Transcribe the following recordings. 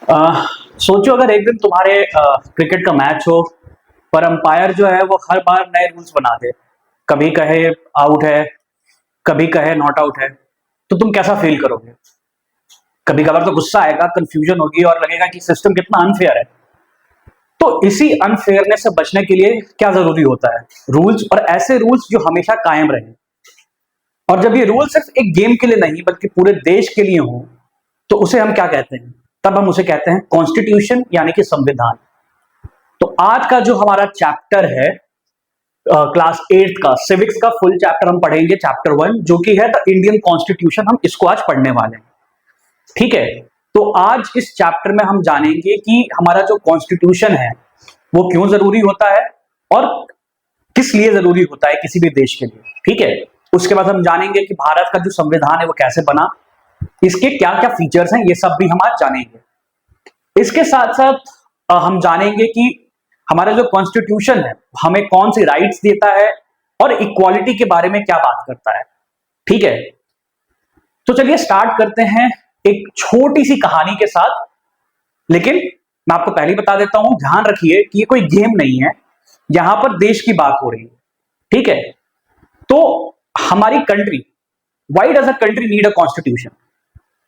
सोचो अगर एक दिन तुम्हारे क्रिकेट का मैच हो, पर अंपायर जो है वो हर बार नए रूल्स बना दे। कभी कहे आउट है, कभी कहे नॉट आउट है, तो तुम कैसा फील करोगे? कभी कभार तो गुस्सा आएगा, कंफ्यूजन होगी और लगेगा कि सिस्टम कितना अनफेयर है। तो इसी अनफेयरनेस से बचने के लिए क्या जरूरी होता है? रूल्स, और ऐसे रूल्स जो हमेशा कायम रहे। और जब ये रूल सिर्फ एक गेम के लिए नहीं बल्कि पूरे देश के लिए हो, तो उसे हम क्या कहते हैं? तब हम उसे कहते हैं कॉन्स्टिट्यूशन, यानी कि संविधान। तो आज का जो हमारा चैप्टर है, क्लास 8 का सिविक्स का फुल चैप्टर हम पढ़ेंगे, चैप्टर 1, जो कि है द इंडियन कॉन्स्टिट्यूशन। हम इसको आज पढ़ने वाले हैं, ठीक है। तो आज इस चैप्टर में हम जानेंगे कि हमारा जो कॉन्स्टिट्यूशन है वो क्यों जरूरी होता है और किस लिए जरूरी होता है किसी भी देश के लिए, ठीक है। उसके बाद हम जानेंगे कि भारत का जो संविधान है वो कैसे बना, इसके क्या क्या फीचर्स हैं, ये सब भी हम आज जानेंगे। इसके साथ साथ हम जानेंगे कि हमारा जो कॉन्स्टिट्यूशन है हमें कौन सी राइट्स देता है और इक्वालिटी के बारे में क्या बात करता है, ठीक है। तो चलिए स्टार्ट करते हैं एक छोटी सी कहानी के साथ। लेकिन मैं आपको पहले बता देता हूं, ध्यान रखिए कि ये कोई गेम नहीं है, यहां पर देश की बात हो रही है, ठीक है। तो हमारी country, why does a country need a constitution?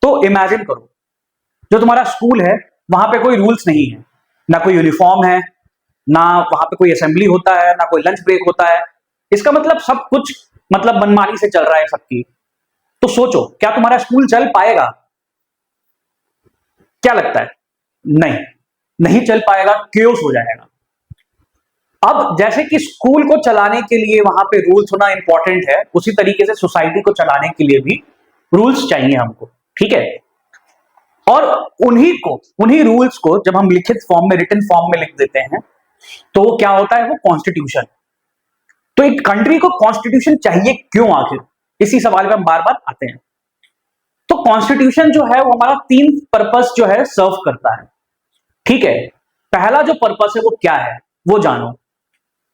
तो इमेजिन करो, जो तुम्हारा स्कूल है वहां पे कोई रूल्स नहीं है, ना कोई यूनिफॉर्म है, ना वहां पे कोई असेंबली होता है, ना कोई लंच ब्रेक होता है। इसका मतलब सब कुछ मतलब मनमानी से चल रहा है सबकी। तो सोचो, क्या तुम्हारा स्कूल चल पाएगा? क्या लगता है? नहीं, नहीं चल पाएगा, केओस हो जाएगा। अब जैसे कि स्कूल को चलाने के लिए वहां पे रूल्स होना इंपॉर्टेंट है, उसी तरीके से सोसाइटी को चलाने के लिए भी रूल्स चाहिए हमको, ठीक है। और उन्हीं रूल्स को जब हम लिखित फॉर्म में, रिटन फॉर्म में लिख देते हैं, तो वो क्या होता है? वो कॉन्स्टिट्यूशन। तो एक कंट्री को कॉन्स्टिट्यूशन चाहिए क्यों आखिर? इसी सवाल पे हम बार बार आते हैं। तो कॉन्स्टिट्यूशन जो है वो हमारा 3 पर्पस जो है सर्व करता है, ठीक है। पहला जो पर्पस है वो क्या है, वो जानो।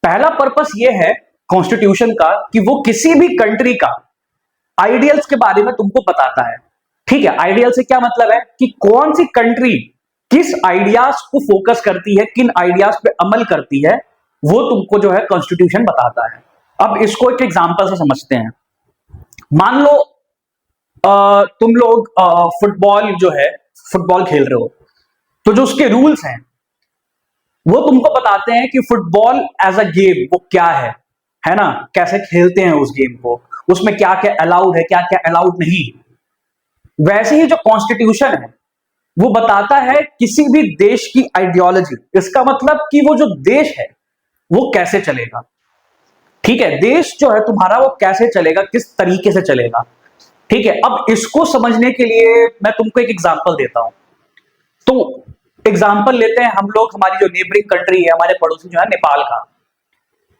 पहला पर्पस ये है कॉन्स्टिट्यूशन का कि वो किसी भी कंट्री का आइडियल्स के बारे में तुमको बताता है, ठीक है। आइडियल से क्या मतलब है कि कौन सी कंट्री किस आइडियाज को फोकस करती है, किन आइडियाज पे अमल करती है, वो तुमको जो है कॉन्स्टिट्यूशन बताता है। अब इसको एक एग्जांपल से समझते हैं। मान लो तुम लोग फुटबॉल जो है, फुटबॉल खेल रहे हो, तो जो उसके रूल्स हैं वो तुमको बताते हैं कि फुटबॉल एज अ गेम वो क्या है ना, कैसे खेलते हैं उस गेम को, उसमें क्या क्या अलाउड है, क्या क्या अलाउड नहीं। वैसे ही जो कॉन्स्टिट्यूशन है वो बताता है किसी भी देश की आइडियोलॉजी। इसका मतलब कि वो जो देश है वो कैसे चलेगा, ठीक है। देश जो है तुम्हारा वो कैसे चलेगा, किस तरीके से चलेगा, ठीक है। अब इसको समझने के लिए मैं तुमको एक एग्जांपल देता हूं। तो एग्जांपल लेते हैं हम लोग, हमारी जो नेबरिंग कंट्री है, हमारे पड़ोसी जो है नेपाल का।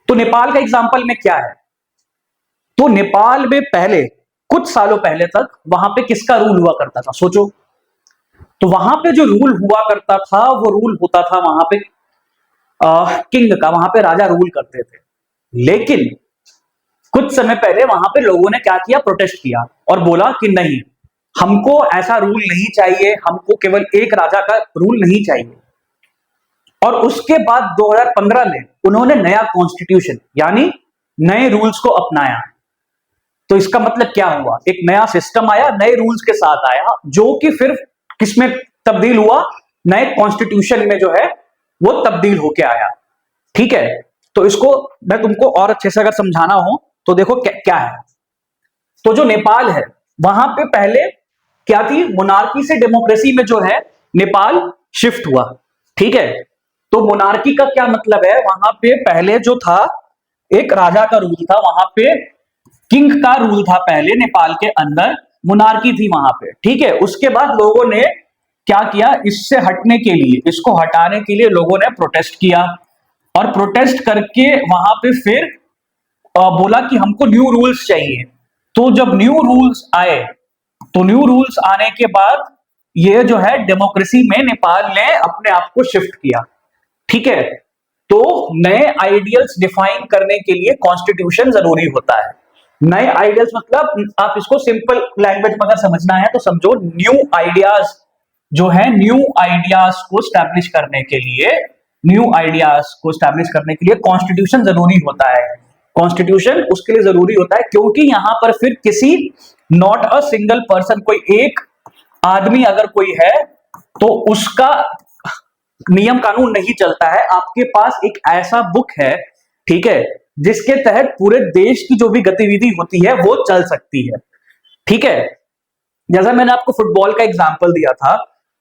तो नेपाल का एग्जांपल में क्या है? तो नेपाल में पहले, कुछ सालों पहले तक वहां पे किसका रूल हुआ करता था, सोचो। तो वहां पे जो रूल हुआ करता था वो रूल होता था वहां पे किंग का, वहां पे राजा रूल करते थे। लेकिन कुछ समय पहले वहां पे लोगों ने क्या किया? प्रोटेस्ट किया और बोला कि नहीं, हमको ऐसा रूल नहीं चाहिए, हमको केवल एक राजा का रूल नहीं चाहिए। और उसके बाद 2015 में उन्होंने नया कॉन्स्टिट्यूशन यानी नए रूल्स को अपनाया। तो इसका मतलब क्या हुआ? एक नया सिस्टम आया, नए रूल्स के साथ आया, जो कि फिर किसमें तब्दील हुआ? नए कॉन्स्टिट्यूशन में जो है वो तब्दील होके आया, ठीक है। तो इसको मैं तुमको और अच्छे से अगर समझाना हो तो देखो क्या है। तो जो नेपाल है वहां पे पहले क्या थी? मोनार्की से डेमोक्रेसी में जो है नेपाल शिफ्ट हुआ, ठीक है। तो मोनार्की का क्या मतलब है? वहां पे पहले जो था एक राजा का रूल था, वहां पे किंग का रूल था पहले नेपाल के अंदर, मोनार्की थी वहां पे, ठीक है। उसके बाद लोगों ने क्या किया? इससे हटने के लिए, इसको हटाने के लिए लोगों ने प्रोटेस्ट किया, और प्रोटेस्ट करके वहां पे फिर बोला कि हमको न्यू रूल्स चाहिए। तो जब न्यू रूल्स आए, तो न्यू रूल्स आने के बाद ये जो है डेमोक्रेसी में नेपाल ने अपने आप को शिफ्ट किया, ठीक है। तो नए आइडियल्स डिफाइन करने के लिए कॉन्स्टिट्यूशन जरूरी होता है। नए आइडियल्स मतलब, आप इसको सिंपल लैंग्वेज में अगर समझना है तो समझो, न्यू आइडियाज जो है न्यू आइडियाज को स्टैब्लिश करने के लिए, कॉन्स्टिट्यूशन जरूरी होता है। कॉन्स्टिट्यूशन उसके लिए जरूरी होता है क्योंकि यहां पर फिर किसी, नॉट अ सिंगल पर्सन, कोई एक आदमी अगर कोई है तो उसका नियम कानून नहीं चलता है। आपके पास एक ऐसा बुक है, ठीक है, जिसके तहत पूरे देश की जो भी गतिविधि होती है वो चल सकती है। ठीक है, जैसा मैंने आपको फुटबॉल का एग्जांपल दिया था,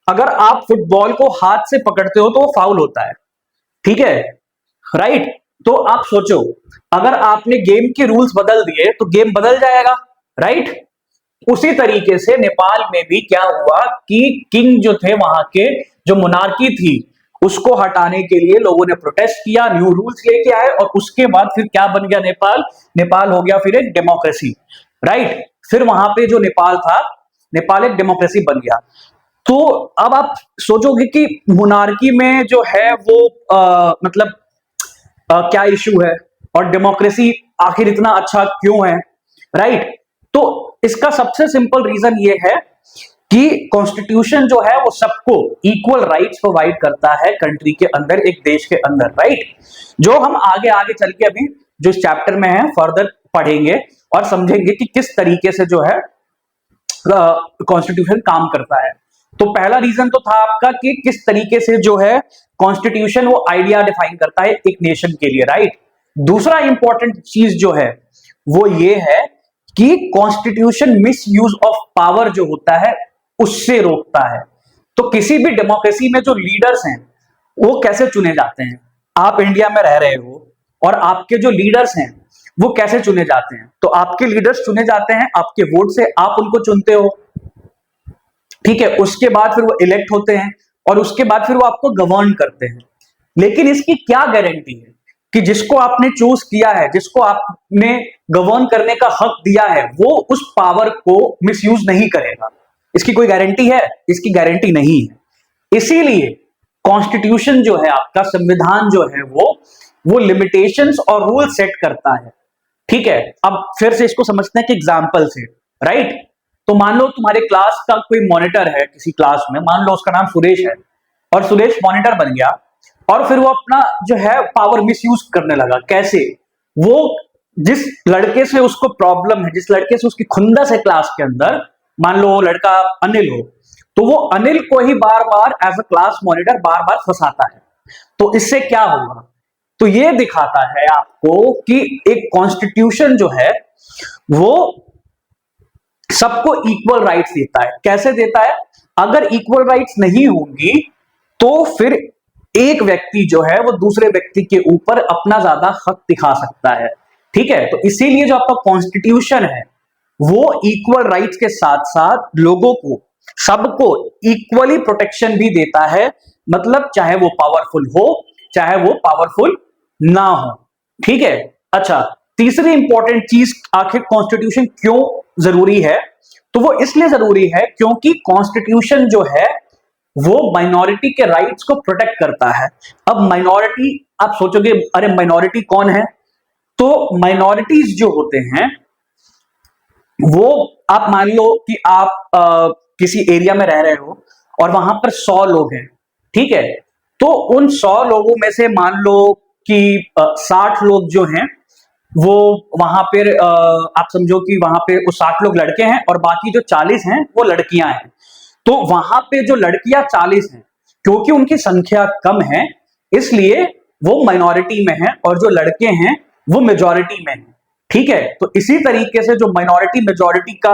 अगर आप फुटबॉल को हाथ से पकड़ते हो तो वो फाउल होता है, ठीक है, राइट। तो आप सोचो, अगर आपने गेम के रूल्स बदल दिए तो गेम बदल जाएगा, राइट। उसी तरीके से नेपाल में भी क्या हुआ कि किंग जो थे, वहां के जो मोनार्की थी, उसको हटाने के लिए लोगों ने प्रोटेस्ट किया, न्यू रूल्स लेके आए, और उसके बाद फिर क्या बन गया नेपाल? नेपाल हो गया फिर एक डेमोक्रेसी, राइट। फिर वहां पे जो नेपाल था, नेपाल एक डेमोक्रेसी बन गया। तो अब आप सोचोगे कि मोनार्की में जो है वो मतलब क्या इश्यू है, और डेमोक्रेसी आखिर इतना अच्छा क्यों है, राइट। तो इसका सबसे सिंपल रीजन ये है कि कॉन्स्टिट्यूशन जो है वो सबको इक्वल राइट्स प्रोवाइड करता है कंट्री के अंदर, एक देश के अंदर, राइट। जो हम आगे आगे चल के अभी जो इस चैप्टर में है फर्दर पढ़ेंगे और समझेंगे कि किस तरीके से जो है कॉन्स्टिट्यूशन काम करता है। तो पहला रीजन तो था आपका कि किस तरीके से जो है कॉन्स्टिट्यूशन वो आइडिया डिफाइन करता है एक नेशन के लिए, राइट। दूसरा इंपॉर्टेंट चीज जो है वो ये है कि constitution miss use of power जो होता है उससे रोकता है। तो किसी भी डेमोक्रेसी में जो लीडर्स हैं वो कैसे चुने जाते हैं? आप इंडिया में रह रहे हो और आपके जो लीडर्स हैं वो कैसे चुने जाते हैं? तो आपके लीडर्स चुने जाते हैं आपके वोट से, आप उनको चुनते हो, ठीक है। उसके बाद फिर वो इलेक्ट होते हैं और उसके बाद फिर वो आपको गवर्न करते हैं। लेकिन इसकी क्या गारंटी है कि जिसको आपने चूज किया है, जिसको आपने गवर्न करने का हक दिया है, वो उस पावर को मिसयूज नहीं करेगा? इसकी कोई गारंटी है? इसकी गारंटी नहीं है। इसीलिए कॉन्स्टिट्यूशन जो है, आपका संविधान जो है, वो लिमिटेशंस और रूल सेट करता है, ठीक है। अब फिर से इसको समझते हैं कि एग्जाम्पल से, राइट। तो मान लो तुम्हारे क्लास का कोई मॉनिटर है किसी क्लास में, मान लो उसका नाम सुरेश है, और सुरेश मॉनिटर बन गया और फिर वो अपना जो है पावर मिसयूज करने लगा। कैसे? वो जिस लड़के से उसको प्रॉब्लम है, जिस लड़के से उसकी खुंदस है क्लास के अंदर, मान लो वो लड़का अनिल हो, तो वो अनिल को ही बार बार एज अ क्लास मॉनिटर बार बार फंसाता है। तो इससे क्या होगा? तो ये दिखाता है आपको कि एक कॉन्स्टिट्यूशन जो है वो सबको इक्वल राइट्स देता है। कैसे देता है? अगर इक्वल राइट्स नहीं होंगी तो फिर एक व्यक्ति जो है वो दूसरे व्यक्ति के ऊपर अपना ज्यादा हक दिखा सकता है, ठीक है। तो इसीलिए जो आपका कॉन्स्टिट्यूशन है वो इक्वल राइट्स के साथ साथ लोगों को, सबको इक्वली प्रोटेक्शन भी देता है, मतलब चाहे वो पावरफुल हो चाहे वो पावरफुल ना हो, ठीक है। अच्छा, तीसरी इंपॉर्टेंट चीज, आखिर कॉन्स्टिट्यूशन क्यों जरूरी है? तो वो इसलिए जरूरी है क्योंकि कॉन्स्टिट्यूशन जो है वो माइनॉरिटी के राइट्स को प्रोटेक्ट करता है। अब माइनॉरिटी, आप सोचोगे अरे माइनॉरिटी कौन है? तो माइनॉरिटीज जो होते हैं वो, आप मान लो कि आप किसी एरिया में रह रहे हो और वहां पर 100 लोग हैं, ठीक है। तो उन 100 लोगों में से मान लो कि 60 लोग जो हैं वो वहां पर, आप समझो कि वहां पे वो 60 लोग लड़के हैं और बाकी जो 40 हैं वो लड़कियां हैं। तो वहां पे जो लड़कियां 40 हैं, क्योंकि उनकी संख्या कम है इसलिए वो माइनॉरिटी में है, और जो लड़के हैं वो मेजॉरिटी में है, ठीक है। तो इसी तरीके से जो माइनॉरिटी मेजॉरिटी का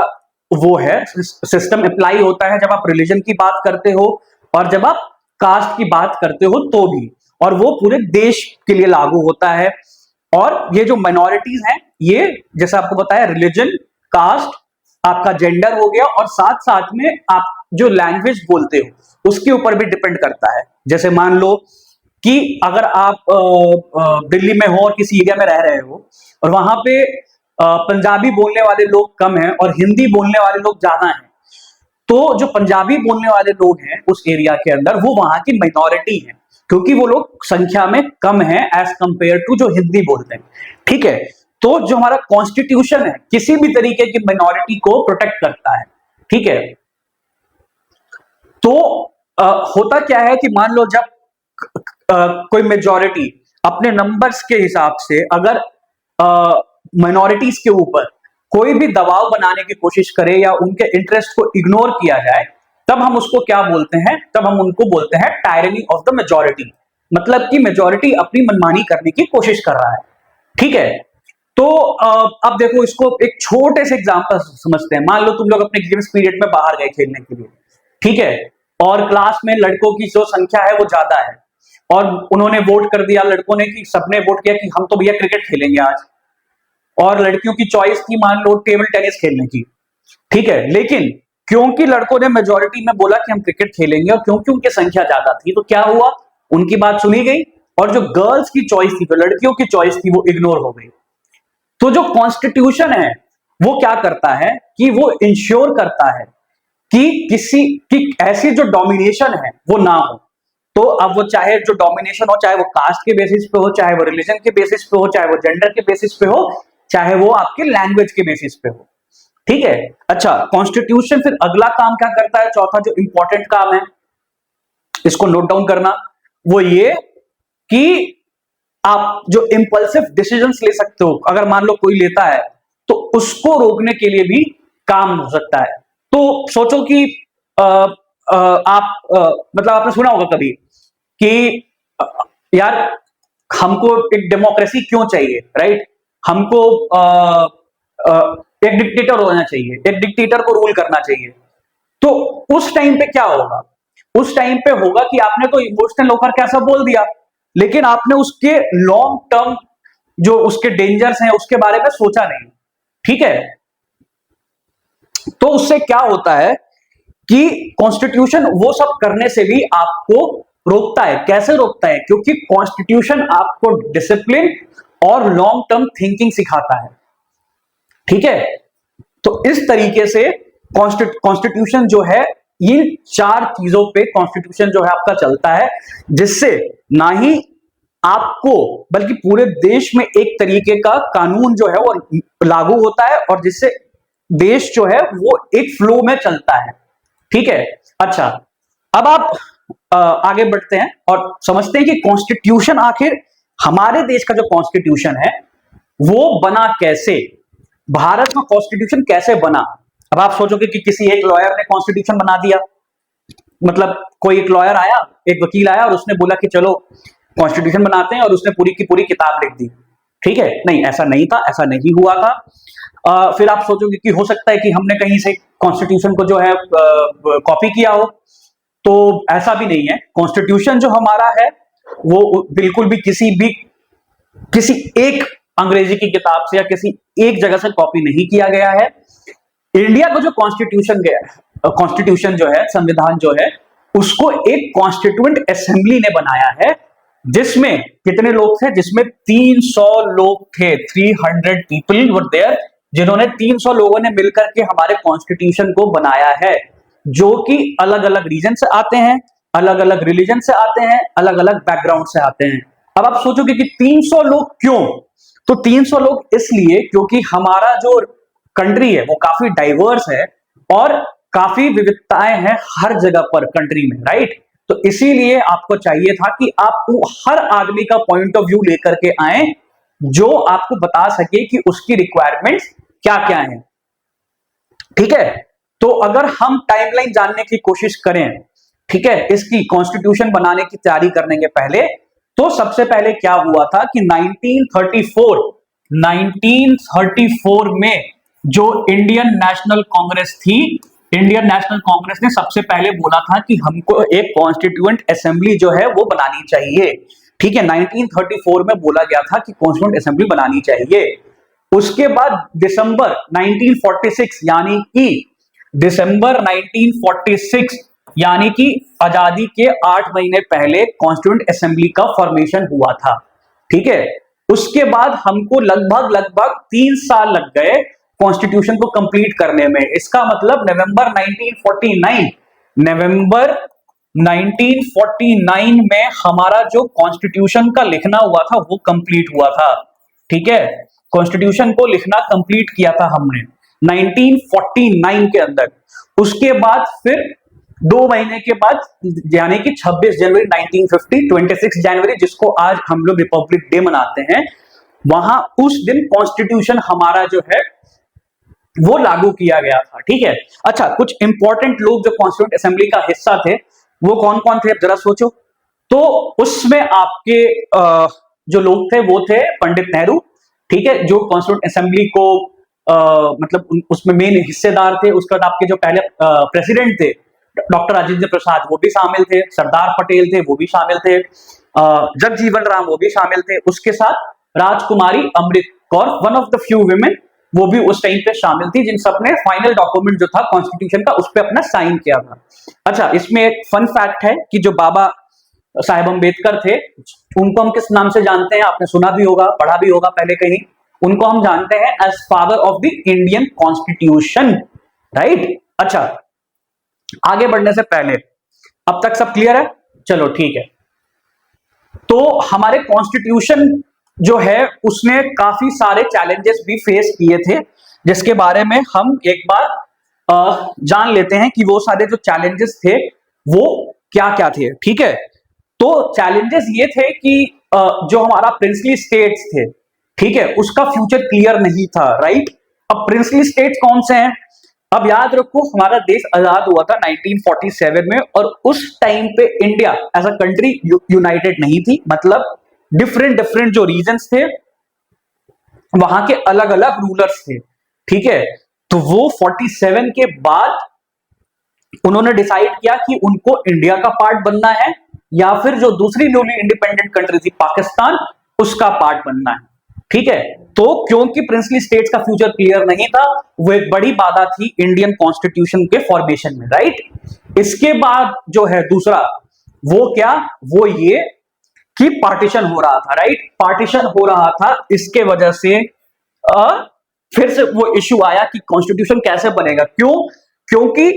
वो है सिस्टम अप्लाई होता है जब आप रिलीजन की बात करते हो और जब आप कास्ट की बात करते हो तो भी, और वो पूरे देश के लिए लागू होता है। और ये जो माइनॉरिटीज हैं ये, जैसे आपको बताया, रिलीजन, कास्ट, आपका जेंडर हो गया, और साथ साथ में आप जो लैंग्वेज बोलते हो उसके ऊपर भी डिपेंड करता है। जैसे मान लो कि अगर आप दिल्ली में हो और किसी एरिया में रह रहे हो और वहां पे पंजाबी बोलने वाले लोग कम हैं और हिंदी बोलने वाले लोग ज्यादा हैं, तो जो पंजाबी बोलने वाले लोग हैं उस एरिया के अंदर वो वहां की माइनॉरिटी है, क्योंकि वो लोग संख्या में कम है एज कंपेयर टू जो हिंदी बोलते हैं, ठीक है। तो जो हमारा कॉन्स्टिट्यूशन है किसी भी तरीके की माइनॉरिटी को प्रोटेक्ट करता है, ठीक है। तो होता क्या है कि मान लो जब कोई मेजॉरिटी अपने नंबर्स के हिसाब से अगर माइनॉरिटीज के ऊपर कोई भी दबाव बनाने की कोशिश करे या उनके इंटरेस्ट को इग्नोर किया जाए, तब हम उसको क्या बोलते हैं? तब हम उनको बोलते हैं टायरनी ऑफ द मेजॉरिटी। मतलब कि मेजॉरिटी अपनी मनमानी करने की कोशिश कर रहा है। ठीक है, तो अब देखो, इसको एक छोटे से एग्जांपल समझते हैं। मान लो तुम लोग अपने गेम्स पीरियड में बाहर गए खेलने के लिए, ठीक है, और क्लास में लड़कों की जो संख्या है वो ज्यादा है, और उन्होंने वोट कर दिया, लड़कों ने, कि सबने वोट किया कि हम तो भैया क्रिकेट खेलेंगे आज, और लड़कियों की चॉइस थी मान लो टेबल टेनिस खेलने की। ठीक है, लेकिन क्योंकि लड़कों ने मेजॉरिटी में बोला कि हम क्रिकेट खेलेंगे, और क्योंकि उनकी संख्या ज्यादा थी, तो क्या हुआ? उनकी बात सुनी गई, और जो गर्ल्स की चॉइस थी, जो लड़कियों की चॉइस थी, वो इग्नोर हो गई। तो जो कॉन्स्टिट्यूशन है वो क्या करता है कि वो इंश्योर करता है कि किसी की ऐसी जो डोमिनेशन है वो ना हो। तो अब वो चाहे जो डोमिनेशन हो, चाहे वो कास्ट के बेसिस पे हो, चाहे वो रिलीजन के बेसिस पे हो, चाहे वो जेंडर के बेसिस पे हो, चाहे वो आपके लैंग्वेज के बेसिस पे हो। ठीक है, अच्छा, कॉन्स्टिट्यूशन फिर अगला काम क्या करता है? चौथा जो इंपॉर्टेंट काम है, इसको नोट डाउन करना, वो ये कि आप जो इंपल्सिव डिसीजंस ले सकते हो, अगर मान लो कोई लेता है, तो उसको रोकने के लिए भी काम हो सकता है। तो सोचो कि मतलब आपने सुना होगा कभी कि यार, हमको एक डेमोक्रेसी क्यों चाहिए, राइट? हमको एक डिक्टेटर होना चाहिए, एक डिक्टेटर को रूल करना चाहिए। तो उस टाइम पे क्या होगा? उस टाइम पे होगा कि आपने तो इमोशनल होकर कैसा बोल दिया, लेकिन आपने उसके लॉन्ग टर्म जो उसके डेंजर्स हैं उसके बारे में सोचा नहीं। ठीक है, तो उससे क्या होता है कि कॉन्स्टिट्यूशन वो सब करने से भी आपको रोकता है। कैसे रोकता है? क्योंकि कॉन्स्टिट्यूशन आपको डिसिप्लिन और लॉन्ग टर्म थिंकिंग सिखाता है। ठीक है, तो इस तरीके से कॉन्स्टिट्यूशन जो है, इन चार चीजों पे कॉन्स्टिट्यूशन जो है आपका चलता है, जिससे ना ही आपको बल्कि पूरे देश में एक तरीके का कानून जो है वो लागू होता है, और जिससे देश जो है वो एक फ्लो में चलता है। ठीक है, अच्छा, अब आप आगे बढ़ते हैं और समझते हैं कि कॉन्स्टिट्यूशन आखिर हमारे देश का जो कॉन्स्टिट्यूशन है वो बना कैसे, भारत में कॉन्स्टिट्यूशन कैसे बना। अब आप सोचोगे कि किसी एक लॉयर ने कॉन्स्टिट्यूशन बना दिया, मतलब कोई एक लॉयर आया, एक वकील आया और उसने बोला कि चलो कॉन्स्टिट्यूशन बनाते हैं, और उसने पूरी की पूरी किताब लिख दी। ठीक है, नहीं, ऐसा नहीं था, ऐसा नहीं हुआ था। फिर आप सोचोगे कि हो सकता है कि हमने कहीं से कॉन्स्टिट्यूशन को जो है कॉपी किया हो, तो ऐसा भी नहीं है। कॉन्स्टिट्यूशन जो हमारा है वो बिल्कुल भी किसी एक अंग्रेजी की किताब से या किसी एक जगह से कॉपी नहीं किया गया है। इंडिया को जो कॉन्स्टिट्यूशन जो है, संविधान जो है, उसको एक कॉन्स्टिट्यूएंट असेंबली ने बनाया है, जिसमें कितने लोग थे? जिसमें 300 लोग थे। 300 पीपल वर देयर, जिन्होंने 300 लोगों ने मिलकर के हमारे कॉन्स्टिट्यूशन को बनाया है, जो कि अलग अलग रीजन से आते हैं, अलग अलग रिलीजन से आते हैं, अलग अलग बैकग्राउंड से आते हैं। अब आप सोचोगे कि 300 लोग क्यों? तो 300 लोग इसलिए क्योंकि हमारा जो कंट्री है वो काफी डाइवर्स है, और काफी विविधताएं हैं हर जगह पर कंट्री में, राइट? तो इसीलिए आपको चाहिए था कि आप हर आदमी का पॉइंट ऑफ व्यू लेकर के आए, जो आपको बता सके कि उसकी रिक्वायरमेंट्स क्या क्या है। ठीक है, तो अगर हम टाइमलाइन जानने की कोशिश करें, ठीक है, इसकी कॉन्स्टिट्यूशन बनाने की तैयारी करने के पहले, तो सबसे पहले क्या हुआ था कि 1934 में जो इंडियन नेशनल कांग्रेस थी, इंडियन नेशनल कांग्रेस ने सबसे पहले बोला था कि हमको एक कॉन्स्टिट्यूएंट असेंबली जो है वो बनानी चाहिए। ठीक है, 1934 में बोला गया था कि कॉन्स्टिट्यूएंट असेंबली बनानी चाहिए। उसके बाद दिसंबर 1946 यानी कि दिसंबर 1946 यानी कि आजादी के 8 महीने पहले कॉन्स्टिट्यूएंट असेंबली का फॉर्मेशन हुआ था। ठीक है, उसके बाद हमको लगभग 3 साल लग गए कॉन्स्टिट्यूशन को कंप्लीट करने में। इसका मतलब नवंबर 1949 में हमारा जो कॉन्स्टिट्यूशन का लिखना हुआ था वो कंप्लीट हुआ था। ठीक है, कॉन्स्टिट्यूशन को लिखना कंप्लीट किया था हमने 1949 के अंदर। उसके बाद फिर 2 महीने के बाद यानी कि 26 जनवरी 1950, 26 जनवरी जिसको आज हम लोग रिपब्लिक डे मनाते हैं, वहां उस दिन कॉन्स्टिट्यूशन हमारा जो है वो लागू किया गया था। ठीक है, अच्छा कुछ इंपॉर्टेंट लोग जो कॉन्स्टिट्यूंट असेंबली का हिस्सा थे वो कौन कौन थे, जरा सोचो। तो उसमें आपके जो लोग थे वो थे पंडित नेहरू, ठीक है, जो कॉन्स्टिट्यूंट असेंबली को मतलब उसमें मेन हिस्सेदार थे। उसके बाद आपके जो पहले प्रेसिडेंट थे डॉक्टर राजेंद्र प्रसाद, वो भी शामिल थे। सरदार पटेल थे, वो भी शामिल थे। जगजीवन राम, वो भी शामिल थे। उसके साथ Rajkumari Amrit Kaur, one of the few women, वो भी उस टाइम पे शामिल थी, जिन सब ने फाइनल डॉक्यूमेंट जो था कॉन्स्टिट्यूशन का उस पर अपना साइन किया था। अच्छा, इसमें एक फन फैक्ट है कि जो बाबा साहेब अम्बेडकर थे, उनको हम किस नाम से जानते हैं? आपने सुना भी होगा, पढ़ा भी होगा पहले कहीं। उनको हम जानते हैं as father of the Indian constitution, right. अच्छा, आगे बढ़ने से पहले अब तक सब क्लियर है? चलो ठीक है। तो हमारे कॉन्स्टिट्यूशन जो है उसने काफी सारे चैलेंजेस भी फेस किए थे, जिसके बारे में हम एक बार जान लेते हैं कि वो सारे जो चैलेंजेस थे वो क्या क्या थे। ठीक है, तो चैलेंजेस ये थे कि जो हमारा प्रिंसली स्टेट्स थे, ठीक है, उसका फ्यूचर क्लियर नहीं था, राइट। अब प्रिंसली स्टेट्स कौन से हैं? अब याद रखो, हमारा देश आजाद हुआ था 1947 में, और उस टाइम पे India as a country united नहीं थी। मतलब डिफरेंट डिफरेंट जो रीजन्स थे वहां के अलग अलग रूलर्स थे। ठीक है, तो वो 47 के बाद उन्होंने डिसाइड किया कि उनको इंडिया का पार्ट बनना है या फिर जो दूसरी न्यूली इंडिपेंडेंट कंट्री थी पाकिस्तान, उसका पार्ट बनना है। ठीक है, तो क्योंकि प्रिंसली स्टेट्स का फ्यूचर क्लियर नहीं था, वो एक बड़ी बाधा थी इंडियन कॉन्स्टिट्यूशन के फॉर्मेशन में, राइट। इसके बाद जो है दूसरा, वो क्या, वो ये कि पार्टीशन हो रहा था, राइट। पार्टीशन हो रहा था, इसके वजह से फिर से वो इश्यू आया कि कॉन्स्टिट्यूशन कैसे बनेगा। क्यों? क्योंकि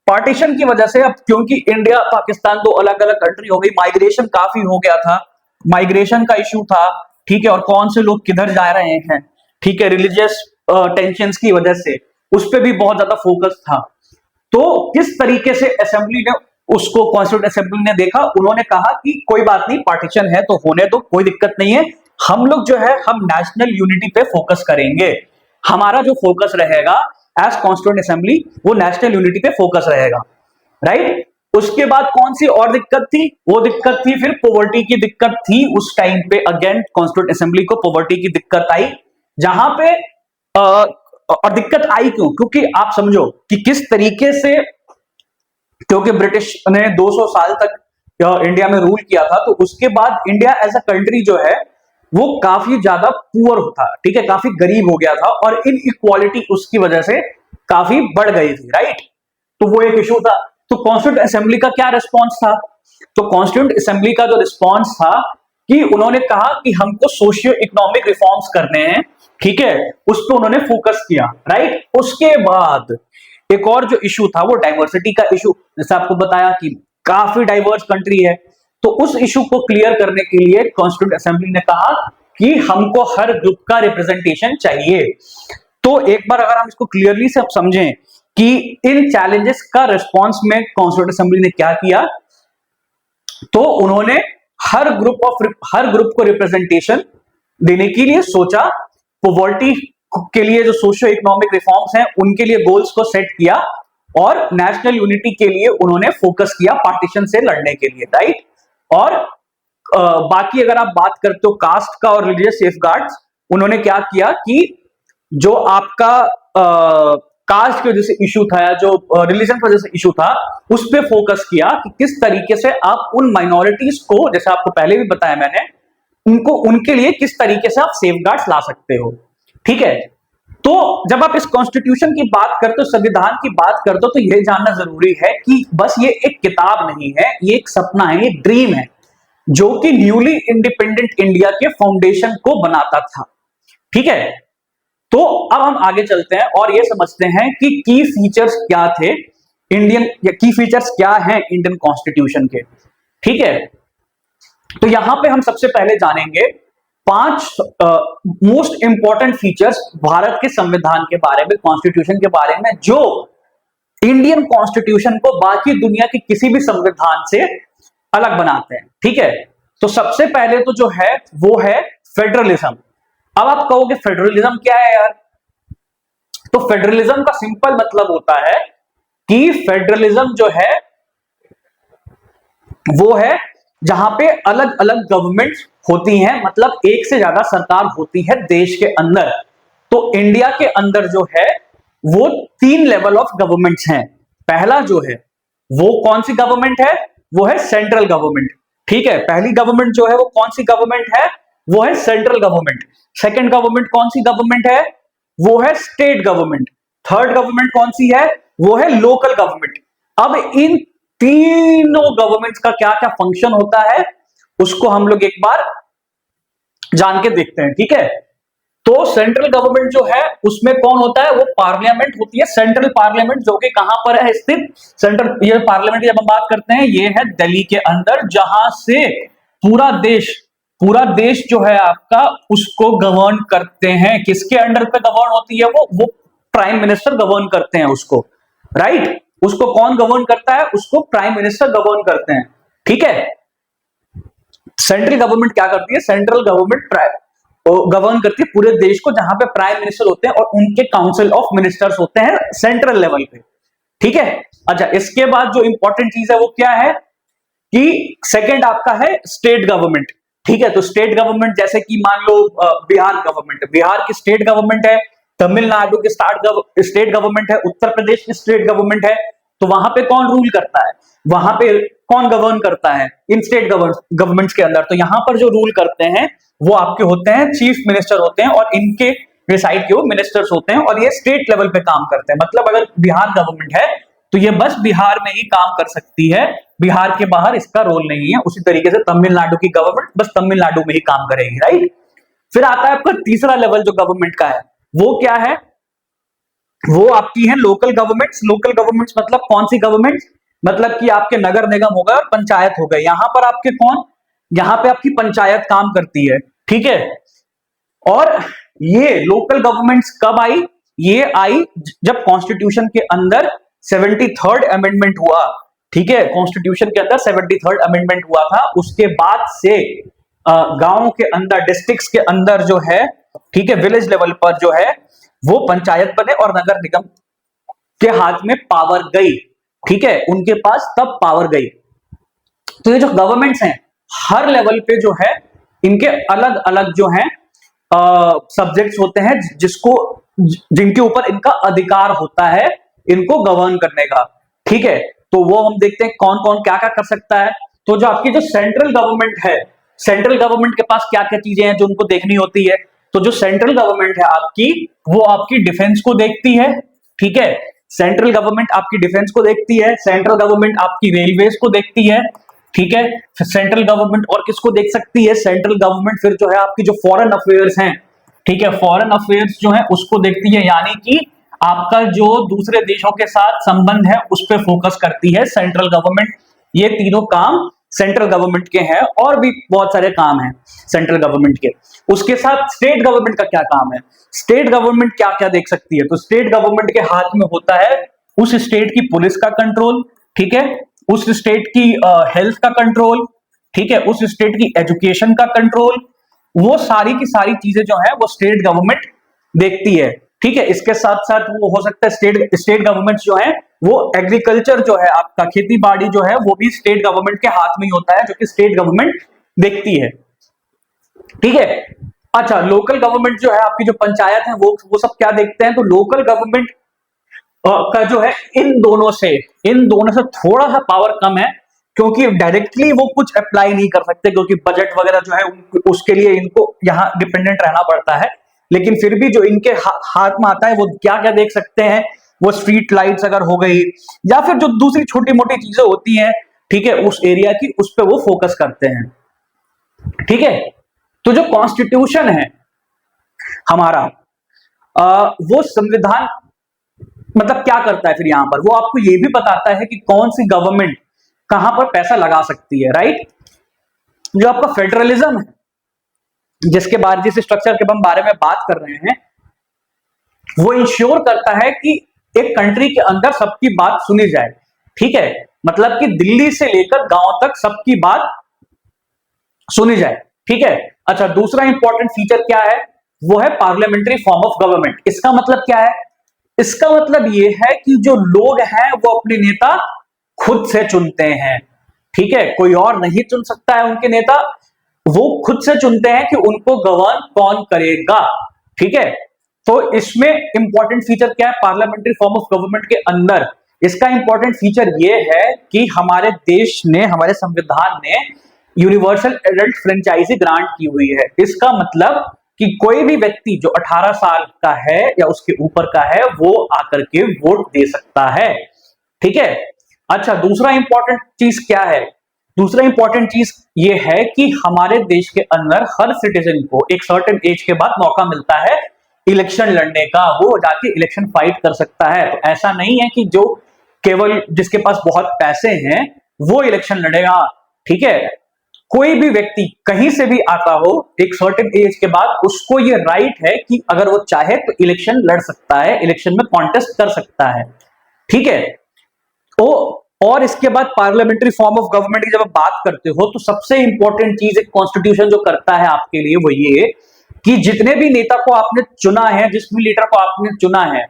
पार्टीशन की वजह से, अब क्योंकि इंडिया पाकिस्तान दो अलग अलग कंट्री हो गई, माइग्रेशन काफी हो गया था, माइग्रेशन का इश्यू था। ठीक है, और कौन से लोग किधर जा रहे हैं, ठीक है, रिलीजियस टेंशंस की वजह से उस पर भी बहुत ज्यादा फोकस था। तो किस तरीके से असेंबली ने उसको, कॉन्स्टिट्यूंट असेंबली ने देखा, उन्होंने कहा कि कोई बात नहीं, पार्टीशन है तो होने दो, कोई दिक्कत नहीं है। हम लोग जो है हम नेशनल यूनिटी पे फोकस करेंगे। हमारा जो फोकस रहेगा एज कॉन्स्टिट्यूंट असेंबली, वो नेशनल यूनिटी पे फोकस रहेगा, राइट। उसके बाद कौन सी और दिक्कत थी? वो दिक्कत थी फिर पॉवर्टी की दिक्कत थी उस टाइम पे। अगेन कॉन्स्टिट्यूंट असेंबली को पॉवर्टी की दिक्कत आई, जहां पे और दिक्कत आई क्यों? क्योंकि आप समझो कि किस तरीके से, क्योंकि ब्रिटिश ने 200 साल तक इंडिया में रूल किया था, तो उसके बाद इंडिया एज अ कंट्री जो है वो काफी ज्यादा पुअर था, ठीक है, काफी गरीब हो गया था, और इनइक्वालिटी उसकी वजह से काफी बढ़ गई थी, राइट। तो वो एक इशू था। तो कॉन्स्टिट्यूंट असेंबली का क्या रिस्पॉन्स था? तो कॉन्स्टिट्यूंट असेंबली का जो रिस्पॉन्स था कि उन्होंने कहा कि हमको सोशियो इकोनॉमिक रिफॉर्म्स करने हैं, ठीक है, उस पर उन्होंने फोकस किया, राइट। उसके बाद एक और जो इशू था वो डाइवर्सिटी का इशू, जैसे आपको बताया कि काफी डाइवर्स कंट्री है, तो उस इशू को क्लियर करने के लिए कॉन्स्टिट्यूंट असेंबली ने कहा कि हमको हर ग्रुप का रिप्रेजेंटेशन चाहिए। तो एक बार अगर हम इसको क्लियरली से समझें कि इन चैलेंजेस का रिस्पॉन्स में कॉन्स्टिट्यूंट असेंबली ने क्या किया, तो उन्होंने हर ग्रुप को रिप्रेजेंटेशन देने के लिए सोचा। पॉवर्टी के लिए जो सोशियो इकोनॉमिक रिफॉर्म्स हैं उनके लिए गोल्स को सेट किया, और नेशनल यूनिटी के लिए उन्होंने फोकस किया पार्टीशन से लड़ने के लिए, राइट। और बाकी अगर आप बात करते हो कास्ट का और रिलीजियस सेफगार्ड्स, उन्होंने क्या किया कि जो आपका कास्ट की वजह से इशू था या जो रिलीजन की वजह से इशू था, उस पर फोकस किया कि किस तरीके से आप उन माइनॉरिटीज को, जैसे आपको पहले भी बताया मैंने, उनको उनके लिए किस तरीके से आप सेफगार्ड्स ला सकते हो, ठीक है। तो जब आप इस कॉन्स्टिट्यूशन की बात करते हो, संविधान की बात करते हो, तो यह जानना जरूरी है कि बस ये एक किताब नहीं है, ये एक सपना है, ये ड्रीम है, जो कि न्यूली इंडिपेंडेंट इंडिया के फाउंडेशन को बनाता था, ठीक है। तो अब हम आगे चलते हैं और ये समझते हैं कि की फीचर्स क्या थे इंडियन, या की फीचर्स क्या हैं इंडियन कॉन्स्टिट्यूशन के, ठीक है। तो यहां पे हम सबसे पहले जानेंगे 5 मोस्ट इंपॉर्टेंट फीचर्स भारत के संविधान के बारे में, कॉन्स्टिट्यूशन के बारे में, जो इंडियन कॉन्स्टिट्यूशन को बाकी दुनिया के किसी भी संविधान से अलग बनाते हैं। ठीक है, तो सबसे पहले तो जो है वो है फेडरलिज्म। अब आप कहोगे फेडरलिज्म क्या है यार? तो फेडरलिज्म का सिंपल मतलब होता है कि फेडरलिज्म जो है वो है जहां पे अलग अलग गवर्नमेंट होती हैं, मतलब एक से ज्यादा सरकार होती है देश के अंदर। तो इंडिया के अंदर जो है वो 3 लेवल ऑफ गवर्नमेंट्स हैं। पहला जो है वो कौन सी गवर्नमेंट है? वो है सेंट्रल गवर्नमेंट। ठीक है, पहली गवर्नमेंट जो है वो कौन सी गवर्नमेंट है? वो है सेंट्रल गवर्नमेंट। सेकंड गवर्नमेंट कौन सी गवर्नमेंट है? वो है स्टेट गवर्नमेंट। थर्ड गवर्नमेंट कौन सी है? वो है लोकल गवर्नमेंट। अब इन तीनों गवर्नमेंट्स का क्या क्या फंक्शन होता है उसको हम लोग एक बार जान के देखते हैं। ठीक है, तो सेंट्रल गवर्नमेंट जो है उसमें कौन होता है? वो पार्लियामेंट होती है, सेंट्रल पार्लियामेंट, जो कि कहां पर है स्थित? सेंट्रल ये पार्लियामेंट की जब हम बात करते हैं ये है दिल्ली के अंदर, जहां से पूरा देश जो है आपका उसको गवर्न करते हैं। किसके अंडर पे गवर्न होती है? वो प्राइम मिनिस्टर गवर्न करते हैं उसको, राइट? उसको कौन गवर्न करता है? उसको प्राइम मिनिस्टर गवर्न करते हैं। ठीक है, सेंट्रल गवर्नमेंट क्या करती है? सेंट्रल गवर्नमेंट गवर्न करती है पूरे देश को, जहां पे प्राइम मिनिस्टर होते हैं और उनके काउंसिल ऑफ मिनिस्टर्स होते हैं सेंट्रल लेवल पे। ठीक है, अच्छा, इसके बाद जो इंपॉर्टेंट चीज है वो क्या है कि सेकंड आपका है स्टेट गवर्नमेंट। ठीक है, तो स्टेट गवर्नमेंट जैसे कि मान लो बिहार गवर्नमेंट, बिहार की स्टेट गवर्नमेंट है। तमिलनाडु की स्टेट गवर्नमेंट है। उत्तर प्रदेश की स्टेट गवर्नमेंट है। तो वहां पे कौन रूल करता है? वहां पे कौन गवर्न करता है इन स्टेट गवर्नमेंट्स के अंदर? तो यहां पर जो रूल करते हैं वो आपके होते हैं चीफ मिनिस्टर होते हैं, और इनके रिसाइड के वो मिनिस्टर्स होते हैं, और ये स्टेट लेवल पे काम करते हैं। मतलब अगर बिहार गवर्नमेंट है तो ये बस बिहार में ही काम कर सकती है, बिहार के बाहर इसका रोल नहीं है। उसी तरीके से तमिलनाडु की गवर्नमेंट बस तमिलनाडु में ही काम करेगी, राइट? फिर आता है आपका तीसरा लेवल जो गवर्नमेंट का है, वो क्या है? वो आपकी है लोकल गवर्नमेंट्स। लोकल गवर्नमेंट्स मतलब कौन सी गवर्नमेंट? मतलब कि आपके नगर निगम हो गए और पंचायत हो गए। यहां पर आपके कौन? यहां पे आपकी पंचायत काम करती है। ठीक है, और ये लोकल गवर्नमेंट्स कब आई? ये आई जब कॉन्स्टिट्यूशन के अंदर 73rd अमेंडमेंट हुआ। ठीक है, कॉन्स्टिट्यूशन के अंदर 73rd अमेंडमेंट हुआ था। उसके बाद से गांव के अंदर, डिस्ट्रिक्ट्स के अंदर जो है, ठीक है, विलेज लेवल पर जो है वो पंचायत बने और नगर निगम के हाथ में पावर गई। ठीक है, उनके पास तब पावर गई। तो ये जो गवर्नमेंट्स हैं हर लेवल पे जो है इनके अलग अलग जो है सब्जेक्ट्स होते हैं जिनके ऊपर इनका अधिकार होता है इनको गवर्न करने का। ठीक है, तो वो हम देखते हैं कौन कौन क्या क्या कर सकता है। तो जो आपकी जो सेंट्रल गवर्नमेंट है, सेंट्रल गवर्नमेंट के पास क्या क्या चीजें हैं जो उनको देखनी होती है? तो जो सेंट्रल गवर्नमेंट है आपकी, वो आपकी डिफेंस को देखती है। ठीक है, सेंट्रल गवर्नमेंट आपकी डिफेंस को देखती है। सेंट्रल गवर्नमेंट आपकी रेलवेज को देखती है। ठीक है, सेंट्रल गवर्नमेंट और किसको देख सकती है? सेंट्रल गवर्नमेंट फिर जो है आपकी जो फॉरेन अफेयर्स हैं, ठीक है, फॉरेन अफेयर्स जो है उसको देखती है, यानी कि आपका जो दूसरे देशों के साथ संबंध है उस पर फोकस करती है सेंट्रल गवर्नमेंट। ये तीनों काम सेंट्रल गवर्नमेंट के हैं, और भी बहुत सारे काम हैं सेंट्रल गवर्नमेंट के। उसके साथ स्टेट गवर्नमेंट का क्या काम है? स्टेट गवर्नमेंट क्या क्या देख सकती है? तो स्टेट गवर्नमेंट के हाथ में होता है उस स्टेट की पुलिस का कंट्रोल। ठीक है, उस स्टेट की हेल्थ का कंट्रोल। ठीक है, उस स्टेट की एजुकेशन का कंट्रोल। वो सारी की सारी चीजें जो है वो स्टेट गवर्नमेंट देखती है। ठीक है, इसके साथ साथ वो हो सकता है स्टेट गवर्नमेंट जो है वो एग्रीकल्चर जो है आपका खेती बाड़ी जो है वो भी स्टेट गवर्नमेंट के हाथ में ही होता है, जो कि स्टेट गवर्नमेंट देखती है। ठीक है, अच्छा, लोकल गवर्नमेंट जो है आपकी जो पंचायत है वो सब क्या देखते हैं? तो लोकल गवर्नमेंट का जो है इन दोनों से थोड़ा सा पावर कम है, क्योंकि डायरेक्टली वो कुछ अप्लाई नहीं कर सकते, क्योंकि बजट वगैरह जो है उसके लिए इनको यहाँ डिपेंडेंट रहना पड़ता है। लेकिन फिर भी जो इनके हाथ में आता है वो क्या क्या देख सकते हैं? वो स्ट्रीट लाइट्स अगर हो गई, या फिर जो दूसरी छोटी मोटी चीजें होती हैं, ठीक है, उस एरिया की, उस पर वो फोकस करते हैं। ठीक है, तो जो कॉन्स्टिट्यूशन है हमारा, वो संविधान मतलब क्या करता है? फिर यहां पर वो आपको ये भी बताता है कि कौन सी गवर्नमेंट कहां पर पैसा लगा सकती है, राइट? जो आपका फेडरलिज्म है, जिस स्ट्रक्चर के हम बारे में बात कर रहे हैं, वो इंश्योर करता है कि एक कंट्री के अंदर सबकी बात सुनी जाए, ठीक है, मतलब कि दिल्ली से लेकर गांव तक सबकी बात सुनी जाए, ठीक है। अच्छा, दूसरा इंपॉर्टेंट फीचर क्या है, वो है पार्लियामेंट्री फॉर्म ऑफ गवर्नमेंट। इसका मतलब क्या है, इसका मतलब ये है कि जो लोग हैं वो अपने नेता खुद से चुनते हैं, ठीक है, कोई और नहीं चुन सकता है उनके नेता, वो खुद से चुनते हैं कि उनको गवर्न कौन करेगा, ठीक है। तो इसमें इंपॉर्टेंट फीचर क्या है पार्लियामेंट्री फॉर्म ऑफ गवर्नमेंट के अंदर, इसका इंपॉर्टेंट फीचर ये है कि हमारे देश ने, हमारे संविधान ने यूनिवर्सल एडल्ट फ्रेंचाइजी ग्रांट की हुई है। इसका मतलब कि कोई भी व्यक्ति जो 18 साल का है या उसके ऊपर का है वो आकर के वोट दे सकता है, ठीक है। अच्छा, दूसरा इंपॉर्टेंट चीज क्या है, दूसरा इंपॉर्टेंट चीज ये है कि हमारे देश के अंदर हर सिटीजन को एक सर्टेन एज के बाद मौका मिलता है इलेक्शन लड़ने का, वो जाके इलेक्शन फाइट कर सकता है। तो ऐसा नहीं है कि जो केवल जिसके पास बहुत पैसे हैं वो इलेक्शन लड़ेगा, ठीक है। कोई भी व्यक्ति कहीं से भी आता हो एक सर्टेन एज के बाद, उसको ये राइट है कि अगर वो चाहे तो इलेक्शन लड़ सकता है, इलेक्शन में कॉन्टेस्ट कर सकता है, ठीक है। तो और इसके बाद पार्लियामेंट्री फॉर्म ऑफ गवर्नमेंट की जब आप बात करते हो तो सबसे इंपॉर्टेंट चीज एक कॉन्स्टिट्यूशन जो करता है आपके लिए वो ये कि जितने भी नेता को आपने चुना है, जिस भी लीडर को आपने चुना है,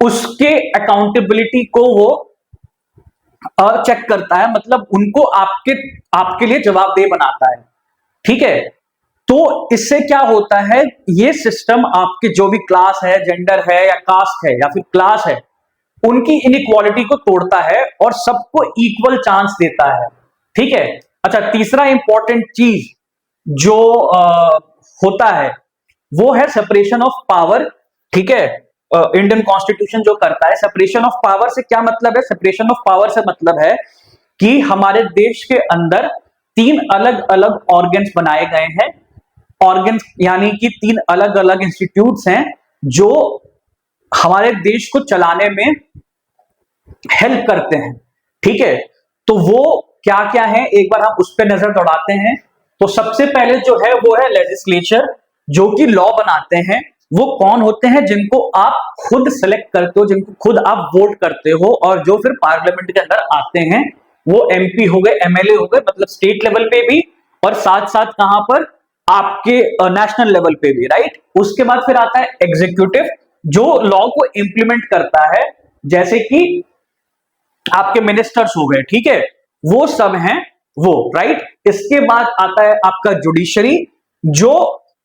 उसके अकाउंटेबिलिटी को वो चेक करता है, मतलब उनको आपके लिए जवाबदेह बनाता है, ठीक है। तो इससे क्या होता है, ये सिस्टम आपके जो भी क्लास है, जेंडर है या कास्ट है या फिर क्लास है, उनकी इनइक्वालिटी को तोड़ता है और सबको इक्वल चांस देता है, ठीक है। अच्छा, तीसरा इंपॉर्टेंट चीज जो होता है वो है सेपरेशन ऑफ पावर, ठीक है। इंडियन कॉन्स्टिट्यूशन जो करता है सेपरेशन ऑफ पावर से क्या मतलब है, सेपरेशन ऑफ पावर से मतलब है कि हमारे देश के अंदर 3 अलग अलग ऑर्गन्स बनाए गए हैं, ऑर्गन्स यानी कि 3 अलग अलग इंस्टीट्यूट्स हैं जो हमारे देश को चलाने में हेल्प करते हैं, ठीक है। तो वो क्या क्या है, एक बार हम उस पर नजर दौड़ाते हैं। तो सबसे पहले जो है वो है लेजिस्लेचर, जो कि लॉ बनाते हैं। वो कौन होते हैं, जिनको आप खुद सेलेक्ट करते हो, जिनको खुद आप वोट करते हो, और जो फिर पार्लियामेंट के अंदर आते हैं वो एमपी हो गए, एमएलए हो गए, मतलब स्टेट लेवल पे भी, और साथ साथ कहां पर, आपके नेशनल लेवल पे भी, राइट। उसके बाद फिर आता है एग्जीक्यूटिव, जो लॉ को इंप्लीमेंट करता है, जैसे कि आपके मिनिस्टर्स हो गए, ठीक है, वो सब हैं वो, राइट। इसके बाद आता है आपका जुडिशरी, जो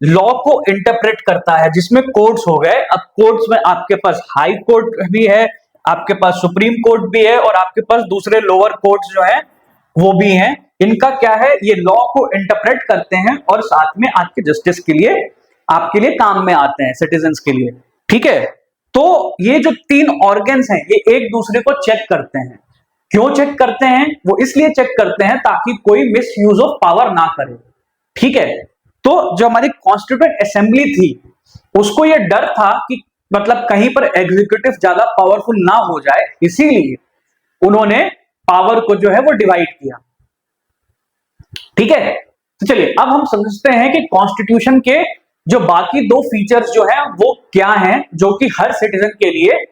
लॉ को इंटरप्रेट करता है, जिसमें कोर्ट्स हो गए। अब कोर्ट्स में आपके पास हाई कोर्ट भी है, आपके पास सुप्रीम कोर्ट भी है, और आपके पास दूसरे लोअर कोर्ट्स जो हैं वो भी हैं। इनका क्या है, ये लॉ को इंटरप्रेट करते हैं और साथ में आपके जस्टिस के लिए, आपके लिए काम में आते हैं, सिटीजन्स के लिए, ठीक है। तो ये जो 3 ऑर्गन्स हैं ये एक दूसरे को चेक करते हैं। क्यों चेक करते हैं, वो इसलिए चेक करते हैं ताकि कोई मिस यूज ऑफ पावर ना करे, ठीक है। तो जो हमारी कॉन्स्टिट्यूएंट असेंबली थी उसको ये डर था कि मतलब कहीं पर एग्जीक्यूटिव ज्यादा पावरफुल ना हो जाए, इसीलिए उन्होंने पावर को जो है वो डिवाइड किया, ठीक है। तो चलिए अब हम समझते हैं कि कॉन्स्टिट्यूशन के जो बाकी 2 फीचर्स जो हैं वो क्या हैं, जो कि हर सिटीजन के लिए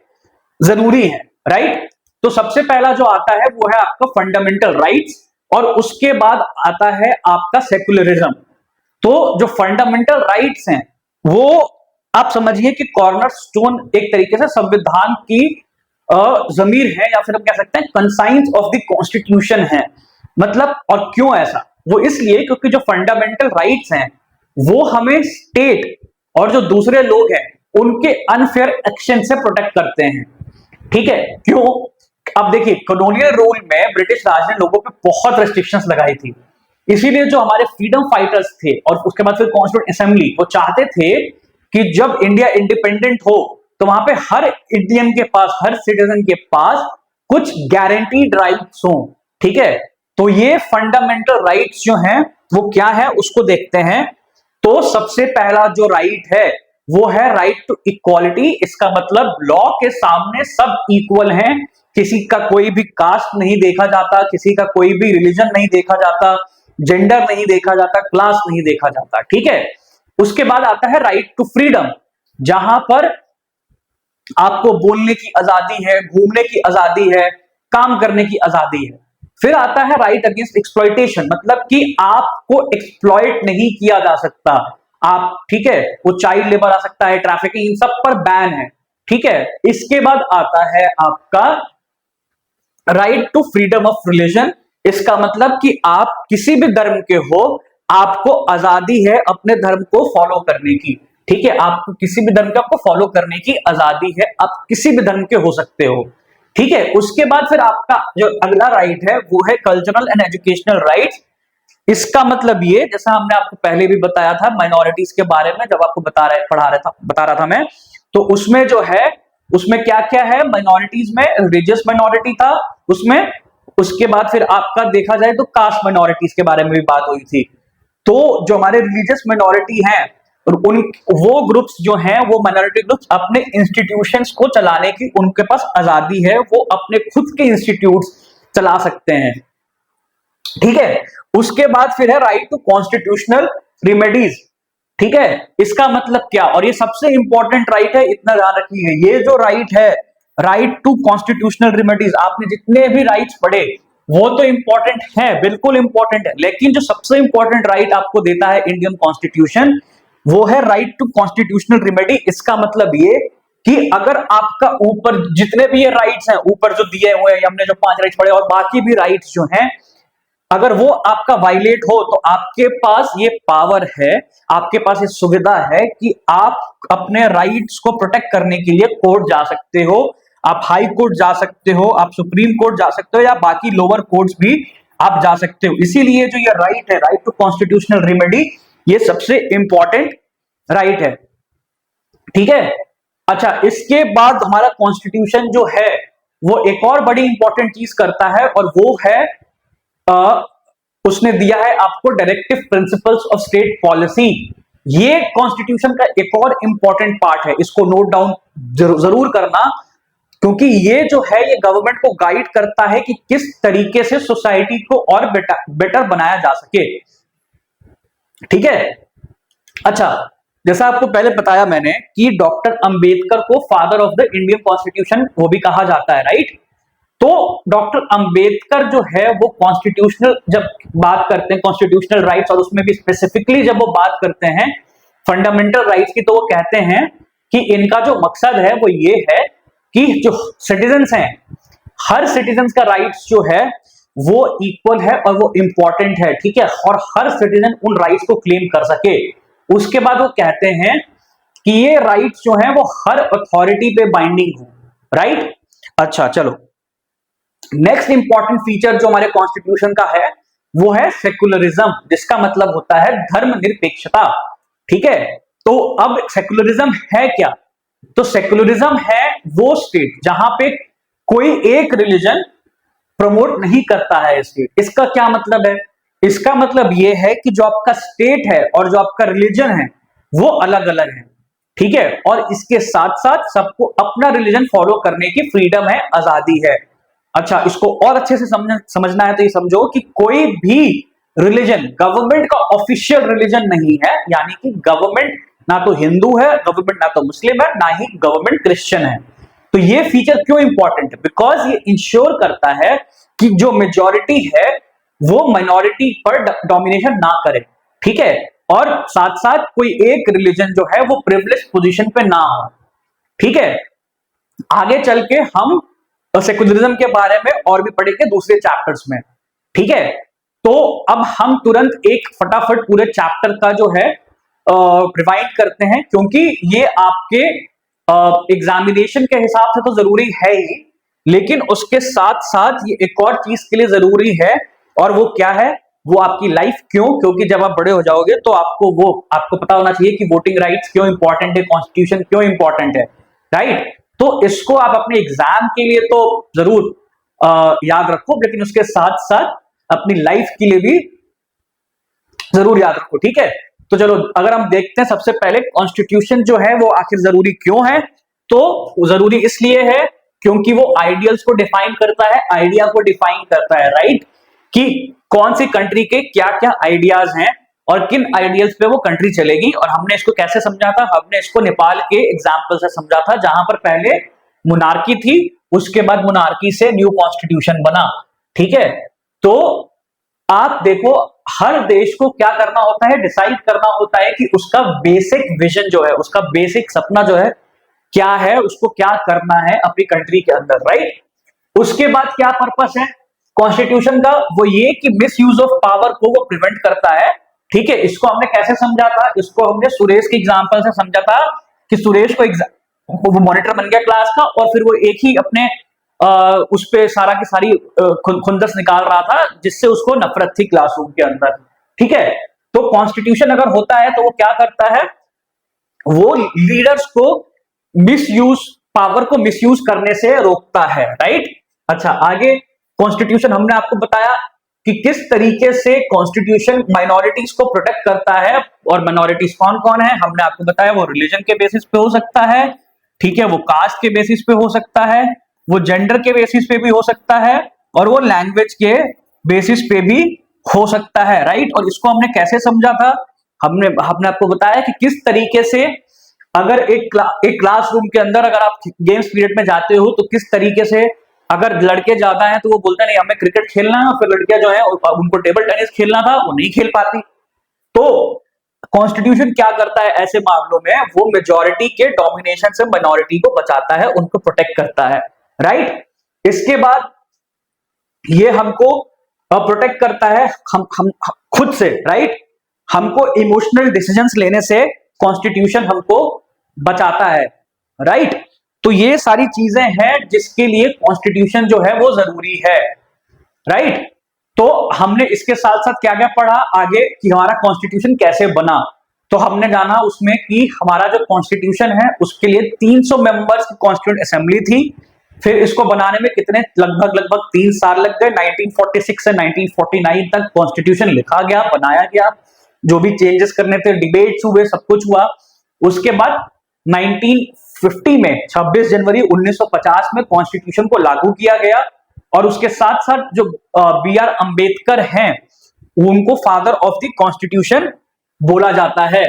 जरूरी है, राइट। तो सबसे पहला जो आता है वो है आपका फंडामेंटल राइट्स, और उसके बाद आता है आपका सेक्युलरिज्म। तो जो फंडामेंटल राइट्स हैं वो आप समझिए कि कॉर्नर स्टोन एक तरीके से संविधान की जमीर है, या फिर हम कह सकते हैं कंसाइंस ऑफ द कॉन्स्टिट्यूशन है। मतलब, और क्यों ऐसा, वो इसलिए क्योंकि जो फंडामेंटल राइट्स हैं वो हमें स्टेट और जो दूसरे लोग हैं उनके अनफेयर एक्शन से प्रोटेक्ट करते हैं, ठीक है। क्यों, अब देखिए कॉलोनियल रूल में ब्रिटिश राज ने लोगों पे बहुत रेस्ट्रिक्शंस लगाई थी, इसीलिए जो हमारे फ्रीडम फाइटर्स थे और उसके बाद फिर कॉन्स्टिट्यूएंट असेंबली, वो चाहते थे कि जब इंडिया इंडिपेंडेंट हो तो वहां पे हर इंडियन के पास, हर सिटीजन के पास कुछ गारंटीड राइट्स हो, ठीक है। तो ये फंडामेंटल राइट्स जो हैं वो क्या है उसको देखते हैं। तो सबसे पहला जो राइट है वो है राइट टू इक्वालिटी। इसका मतलब लॉ के सामने सब इक्वल हैं, किसी का कोई भी कास्ट नहीं देखा जाता, किसी का कोई भी रिलीजन नहीं देखा जाता, जेंडर नहीं देखा जाता, क्लास नहीं देखा जाता, ठीक है। उसके बाद आता है राइट टू फ्रीडम, जहां पर आपको बोलने की आजादी है, घूमने की आजादी है, काम करने की आजादी है। फिर आता है राइट अगेंस्ट एक्सप्लॉइटेशन, मतलब कि आपको एक्सप्लॉइट नहीं किया जा सकता। आप, ठीक है, वो चाइल्ड लेबर आ सकता है, ट्रैफिकिंग, इन सब पर बैन है, ठीक है। इसके बाद आता है आपका right to freedom of religion. इसका मतलब कि आप किसी भी धर्म के हो, आपको आजादी है अपने धर्म को फॉलो करने की, ठीक है। आपको किसी भी धर्म का आपको फॉलो करने की आजादी है, आप किसी भी धर्म के हो सकते हो, ठीक है। उसके बाद फिर आपका जो अगला राइट है वो है कल्चरल एंड एजुकेशनल राइट। इसका मतलब ये, जैसा हमने आपको पहले भी बताया था माइनॉरिटीज के बारे में, जब आपको बता रहा था मैं, तो उसमें जो है, उसमें क्या क्या है माइनॉरिटीज में, रिलीजियस माइनॉरिटी था उसमें। उसके बाद फिर आपका देखा जाए तो कास्ट माइनॉरिटीज के बारे में भी बात हुई थी। तो जो हमारे रिलीजियस माइनॉरिटी हैं, उन वो ग्रुप्स जो हैं, वो माइनॉरिटी ग्रुप्स अपने इंस्टीट्यूशंस को चलाने की उनके पास आजादी है, वो अपने खुद के इंस्टीट्यूट्स चला सकते हैं, ठीक है। उसके बाद फिर है राइट टू कॉन्स्टिट्यूशनल रिमेडीज, ठीक है। इसका मतलब क्या, और ये सबसे इंपॉर्टेंट राइट है, इतना ध्यान रखिए, ये जो राइट है, राइट टू कॉन्स्टिट्यूशनल रिमेडीज, आपने जितने भी राइट्स पढ़े वो तो इंपॉर्टेंट है, बिल्कुल इंपॉर्टेंट है, लेकिन जो सबसे इंपॉर्टेंट राइट आपको देता है इंडियन कॉन्स्टिट्यूशन, वो है राइट टू कॉन्स्टिट्यूशनल रिमेडी। इसका मतलब ये कि अगर आपका ऊपर जितने भी ये राइट्स हैं, ऊपर जो दिए हुए हैं, हमने जो 5 राइट्स पढ़े, और बाकी भी राइट्स जो हैं, अगर वो आपका वायलेट हो, तो आपके पास ये पावर है, आपके पास ये सुविधा है कि आप अपने राइट्स को प्रोटेक्ट करने के लिए कोर्ट जा सकते हो, आप हाई कोर्ट जा सकते हो, आप सुप्रीम कोर्ट जा सकते हो, या बाकी लोअर कोर्ट्स भी आप जा सकते हो। इसीलिए जो ये राइट है, राइट टू कॉन्स्टिट्यूशनल रेमेडी, ये सबसे इंपॉर्टेंट राइट है, ठीक है। अच्छा, इसके बाद हमारा कॉन्स्टिट्यूशन जो है वो एक और बड़ी इंपॉर्टेंट चीज करता है, और वो है उसने दिया है आपको directive principles of state policy. ये कॉन्स्टिट्यूशन का एक और इंपॉर्टेंट पार्ट है, इसको नोट डाउन जरूर करना, क्योंकि ये जो है ये गवर्नमेंट को गाइड करता है कि किस तरीके से सोसाइटी को और बेटर बनाया जा सके, ठीक है। अच्छा, जैसा आपको पहले बताया मैंने कि डॉक्टर अंबेडकर को father of the Indian constitution वो भी कहा जाता है, राइट। तो डॉक्टर अंबेडकर जो है वो कॉन्स्टिट्यूशनल, जब बात करते हैं कॉन्स्टिट्यूशनल राइट्स, और उसमें भी स्पेसिफिकली जब वो बात करते हैं फंडामेंटल राइट्स की, तो वो कहते हैं कि इनका जो मकसद है वो ये है कि जो सिटीजन्स हैं, हर सिटीजन का राइट्स जो है वो इक्वल है और वो इंपॉर्टेंट है, ठीक है, और हर सिटीजन उन राइट्स को क्लेम कर सके। उसके बाद वो कहते हैं कि ये राइट्स जो हैं वो हर अथॉरिटी पे बाइंडिंग हो, राइट। अच्छा, चलो, नेक्स्ट इंपॉर्टेंट फीचर जो हमारे कॉन्स्टिट्यूशन का है वो है सेकुलरिज्म, जिसका मतलब होता है धर्मनिरपेक्षता, ठीक है। तो अब सेकुलरिज्म है क्या, तो सेकुलरिज्म है वो स्टेट जहां पे कोई एक रिलीजन प्रमोट नहीं करता है स्टेट। इसका क्या मतलब है, इसका मतलब ये है कि जो आपका स्टेट है और जो आपका रिलीजन है वो अलग अलग है, ठीक है, और इसके साथ साथ सबको अपना रिलीजन फॉलो करने की फ्रीडम है, आजादी है। अच्छा, इसको और अच्छे से समझना है तो ये समझो कि कोई भी रिलीजन गवर्नमेंट का ऑफिशियल रिलीजन नहीं है, यानी कि गवर्नमेंट ना तो हिंदू है, गवर्नमेंट ना तो मुस्लिम है, ना ही गवर्नमेंट क्रिश्चियन है। तो ये फीचर क्यों इंपॉर्टेंट है, बिकॉज ये इंश्योर करता है कि जो मेजॉरिटी है वो माइनॉरिटी पर डोमिनेशन ना करे, ठीक है, और साथ साथ कोई एक रिलीजन जो है वो प्रिविलेज पोजीशन पे ना हो, ठीक है। आगे चल के हम सेकुलरिज्म के बारे में और भी पढ़ेंगे दूसरे चैप्टर्स में, ठीक है। तो अब हम तुरंत एक फटाफट पूरे चैप्टर का जो है रिवाइंड करते हैं, क्योंकि ये आपके एग्जामिनेशन के हिसाब से तो जरूरी है ही, लेकिन उसके साथ साथ ये एक और चीज के लिए जरूरी है, और वो क्या है, वो आपकी लाइफ क्यों, क्योंकि जब आप बड़े हो जाओगे तो आपको पता होना चाहिए कि वोटिंग राइट्स क्यों इंपॉर्टेंट है, कॉन्स्टिट्यूशन क्यों इंपॉर्टेंट है, राइट। तो इसको आप अपने एग्जाम के लिए तो जरूर याद रखो, लेकिन उसके साथ साथ अपनी लाइफ के लिए भी जरूर याद रखो, ठीक है। तो चलो, अगर हम देखते हैं सबसे पहले कॉन्स्टिट्यूशन जो है वो आखिर जरूरी क्यों है, तो जरूरी इसलिए है क्योंकि वो आइडियल्स को डिफाइन करता है, आइडिया को डिफाइन करता है, राइट, कि कौन सी कंट्री के क्या क्या आइडियाज हैं, और किन आइडियल्स पे वो कंट्री चलेगी। और हमने इसको कैसे समझा था, हमने इसको नेपाल के एग्जाम्पल से समझा था, जहां पर पहले मोनार्की थी, उसके बाद मोनार्की से न्यू कॉन्स्टिट्यूशन बना। ठीक है, तो आप देखो हर देश को क्या करना होता है, डिसाइड करना होता है कि उसका बेसिक विजन जो है, उसका बेसिक सपना जो है क्या है, उसको क्या करना है अपनी कंट्री के अंदर, राइट। उसके बाद क्या पर्पस है कॉन्स्टिट्यूशन का, वो ये कि मिस यूज ऑफ पावर को वो प्रिवेंट करता है। ठीक है, इसको हमने कैसे समझा था, इसको हमने सुरेश के एग्जाम्पल से समझा था कि सुरेश को वो मॉनिटर बन गया क्लास का, और फिर वो एक ही अपने उस पे सारा की सारी खुंदस निकाल रहा था, जिससे उसको नफरत थी क्लासरूम के अंदर। ठीक है, तो कॉन्स्टिट्यूशन अगर होता है तो वो क्या करता है, वो लीडर्स को मिसयूज, पावर को मिसयूज करने से रोकता है, राइट। अच्छा, आगे कॉन्स्टिट्यूशन हमने आपको बताया कि किस तरीके से कॉन्स्टिट्यूशन माइनॉरिटीज को प्रोटेक्ट करता है, और माइनॉरिटीज कौन कौन है हमने आपको बताया, वो रिलीजन के बेसिस पे हो सकता है, ठीक है, वो कास्ट के बेसिस पे हो सकता है, वो जेंडर के बेसिस पे भी हो सकता है, और वो लैंग्वेज के बेसिस पे भी हो सकता है, राइट। और इसको हमने कैसे समझा था, हमने हमने आपको बताया कि किस तरीके से अगर एक क्लासरूम के अंदर अगर आप गेम्स पीरियड में जाते हो तो किस तरीके से अगर लड़के ज्यादा हैं तो वो बोलते नहीं हमें क्रिकेट खेलना है, फिर लड़कियां जो है उनको टेबल टेनिस खेलना था, वो नहीं खेल पाती। तो कॉन्स्टिट्यूशन क्या करता है ऐसे मामलों में, वो मेजॉरिटी के डोमिनेशन से माइनॉरिटी को बचाता है, उनको प्रोटेक्ट करता है, राइट। इसके बाद ये हमको प्रोटेक्ट करता है हम खुद से, राइट। हमको इमोशनल डिसीजंस लेने से कॉन्स्टिट्यूशन हमको बचाता है, राइट। तो ये सारी चीजें हैं जिसके लिए कॉन्स्टिट्यूशन जो है वो जरूरी है, राइट। तो हमने इसके साथ साथ क्या क्या पढ़ा आगे कि हमारा कॉन्स्टिट्यूशन कैसे बना। तो हमने जाना उसमें कि हमारा जो कॉन्स्टिट्यूशन है उसके लिए 300 मेंबर्स की कॉन्स्टिट्यूंट असेंबली थी। फिर इसको बनाने में कितने लगभग 3 साल लग गए, 1946 से 1949 तक कॉन्स्टिट्यूशन लिखा गया, बनाया गया, जो भी चेंजेस करने थे, डिबेट्स हुए, सब कुछ हुआ। उसके बाद 1950 में 26 जनवरी 1950 में कॉन्स्टिट्यूशन को लागू किया गया। और उसके साथ साथ जो बी.आर. अंबेडकर हैं उनको फादर ऑफ द कॉन्स्टिट्यूशन बोला जाता है,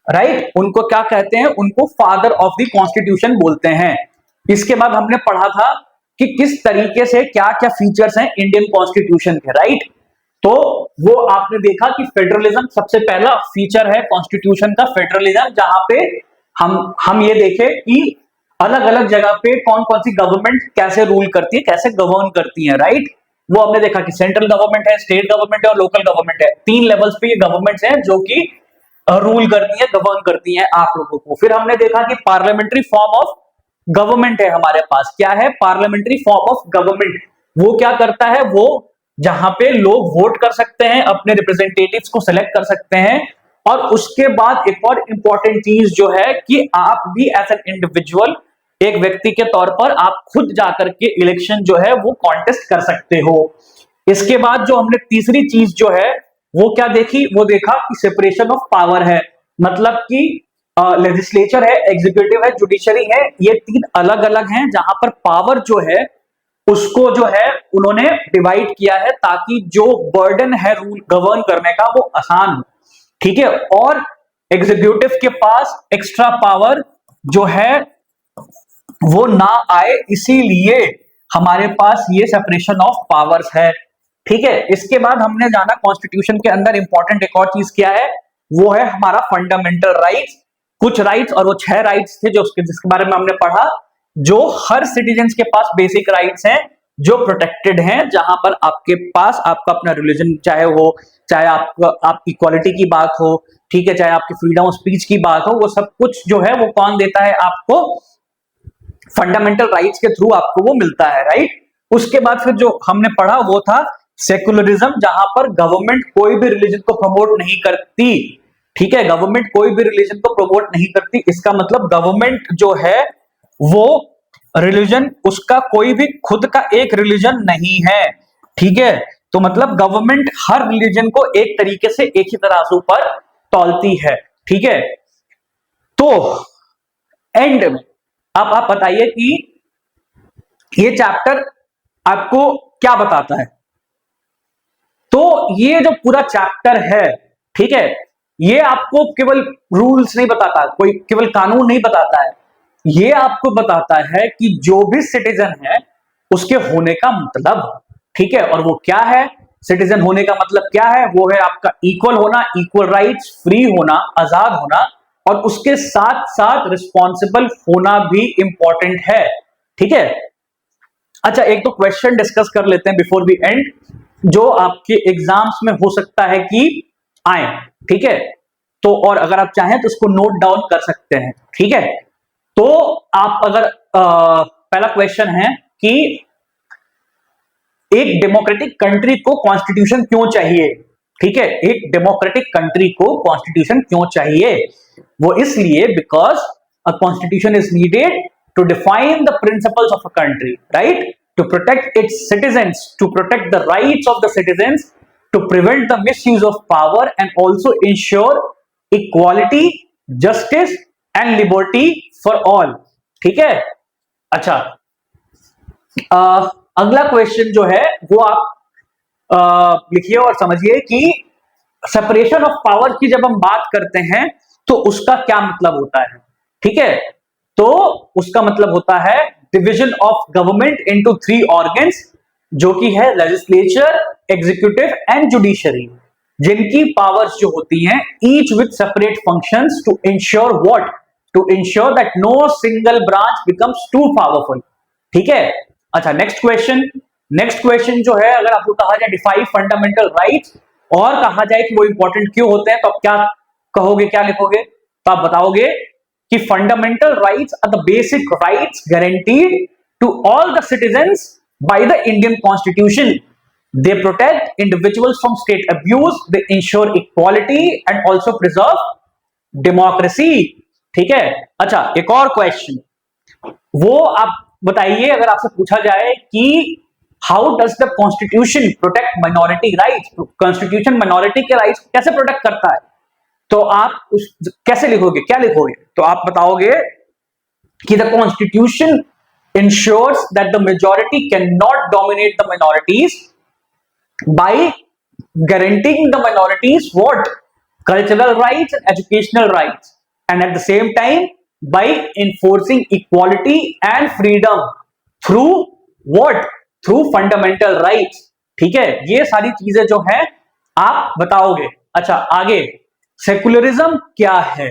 राइट। उनको क्या कहते हैं, उनको फादर ऑफ द कॉन्स्टिट्यूशन बोलते हैं। इसके बाद हमने पढ़ा था कि किस तरीके से क्या क्या फीचर्स हैं इंडियन कॉन्स्टिट्यूशन के, राइट। तो वो आपने देखा कि फेडरलिज्म सबसे पहला फीचर है कॉन्स्टिट्यूशन का, फेडरलिज्म, जहां पे हम ये देखें कि अलग अलग जगह पे कौन कौन सी गवर्नमेंट कैसे रूल करती है, कैसे गवर्न करती है, राइट। वो हमने देखा कि सेंट्रल गवर्नमेंट है, स्टेट गवर्नमेंट है और लोकल गवर्नमेंट है। 3 लेवल्स पे ये गवर्नमेंट्स हैं जो कि रूल करती है, गवर्न करती है आप लोगों को। फिर हमने देखा कि पार्लियामेंट्री फॉर्म ऑफ गवर्नमेंट है हमारे पास, क्या है, पार्लियामेंट्री फॉर्म ऑफ गवर्नमेंट। वो क्या करता है, वो जहां पे लोग वोट कर सकते हैं, अपने रिप्रेजेंटेटिव्स को सिलेक्ट कर सकते हैं। और उसके बाद एक और इंपॉर्टेंट चीज जो है कि आप भी एज एन इंडिविजुअल, एक व्यक्ति के तौर पर आप खुद जाकर के इलेक्शन जो है वो कॉन्टेस्ट कर सकते हो। इसके बाद जो हमने तीसरी चीज जो है वो क्या देखी, वो देखा कि सेपरेशन ऑफ पावर है, मतलब कि लेजिस्लेचर है, एग्जीक्यूटिव है, जुडिशरी है, ये 3 अलग अलग हैं जहां पर पावर जो है उसको जो है उन्होंने डिवाइड किया है ताकि जो बर्डन है रूल गवर्न करने का वो आसान हो, ठीक है। और एग्जीक्यूटिव के पास एक्स्ट्रा पावर जो है वो ना आए, इसीलिए हमारे पास ये सेपरेशन ऑफ पावर्स है, ठीक है। इसके बाद हमने जाना कॉन्स्टिट्यूशन के अंदर इंपॉर्टेंट एक और चीज क्या है, वो है हमारा फंडामेंटल राइट्स। कुछ राइट्स, और वो 6 राइट्स थे जो जिसके बारे में हमने पढ़ा, जो हर सिटीजन के पास बेसिक राइट्स हैं जो प्रोटेक्टेड हैं, जहां पर आपके पास आपका अपना रिलीजन चाहे हो, चाहे आप इक्वालिटी की बात हो, ठीक है, चाहे आपकी फ्रीडम ऑफ स्पीच की बात हो, वो सब कुछ जो है वो कौन देता है आपको, फंडामेंटल राइट्स के थ्रू आपको वो मिलता है, राइट। उसके बाद फिर जो हमने पढ़ा वो था सेकुलरिज्म, जहां पर गवर्नमेंट कोई भी रिलीजन को प्रमोट नहीं करती, ठीक है, गवर्नमेंट कोई भी रिलीजन को प्रमोट नहीं करती। इसका मतलब गवर्नमेंट जो है वो रिलीजन, उसका कोई भी खुद का एक रिलीजन नहीं है, ठीक है। तो मतलब गवर्नमेंट हर रिलीजन को एक तरीके से एक ही तराजू पर तौलती है, ठीक है। तो एंड में अब आप बताइए कि ये चैप्टर आपको क्या बताता है, तो ये जो पूरा चैप्टर है, ठीक है, ये आपको केवल रूल्स नहीं बताता, कोई केवल कानून नहीं बताता है, ये आपको बताता है कि जो भी सिटीजन है उसके होने का मतलब, ठीक है, और वो क्या है, सिटीजन होने का मतलब क्या है, वो है आपका इक्वल होना, इक्वल राइट्स, फ्री होना, आजाद होना, और उसके साथ साथ रिस्पॉन्सिबल होना भी इंपॉर्टेंट है, ठीक है। अच्छा, एक तो क्वेश्चन डिस्कस कर लेते हैं बिफोर वी एंड, जो आपके एग्जाम्स में हो सकता है कि आए, ठीक है, तो और अगर आप चाहें तो उसको नोट डाउन कर सकते हैं, ठीक है। तो आप अगर पहला क्वेश्चन है कि एक डेमोक्रेटिक कंट्री को कॉन्स्टिट्यूशन क्यों चाहिए, ठीक है, एक डेमोक्रेटिक कंट्री को कॉन्स्टिट्यूशन क्यों चाहिए, वो इसलिए because a constitution is needed to define the principles of a country, right? To protect its citizens, to protect the rights of the citizens, to prevent the misuse of power, and also ensure equality, justice, and liberty for all. ठीक है। अच्छा, अगला question जो है वो आप लिखिए और समझिए कि सेपरेशन ऑफ पावर की जब हम बात करते हैं तो उसका क्या मतलब होता है, ठीक है। तो उसका मतलब होता है division of government into 3 organs, जो कि है लेजिस्लेचर, एग्जीक्यूटिव एंड जुडिशरी, जिनकी पावर्स जो होती हैं each with separate functions to ensure what, to ensure that no single branch becomes too powerful, ठीक है। अच्छा, नेक्स्ट क्वेश्चन जो है, अगर आपको कहा जाए डिफाइन फंडामेंटल राइट्स और कहा जाए कि वो इंपॉर्टेंट क्यों होते हैं, तो आप क्या कहोगे, क्या लिखोगे, तो आप बताओगे कि fundamental rights are the basic rights guaranteed to all the citizens by the Indian constitution, they protect individuals from state abuse, they ensure equality and also preserve democracy, ठीक है। अच्छा, एक और क्वेश्चन, वो आप बताइए, अगर आपसे पूछा जाए कि how does the constitution protect minority rights, constitution minority के राइट्स कैसे प्रोटेक्ट करता है, तो आप कैसे लिखोगे, क्या लिखोगे, तो आप बताओगे कि the constitution ensures that the majority can not dominate the minorities by guaranteeing the minorities what, cultural rights and educational rights, and at the same time by enforcing equality and freedom through what, through fundamental rights, ठीक है। ये सारी चीजें जो है आप बताओगे। अच्छा, आगे सेकुलरिज्म क्या है,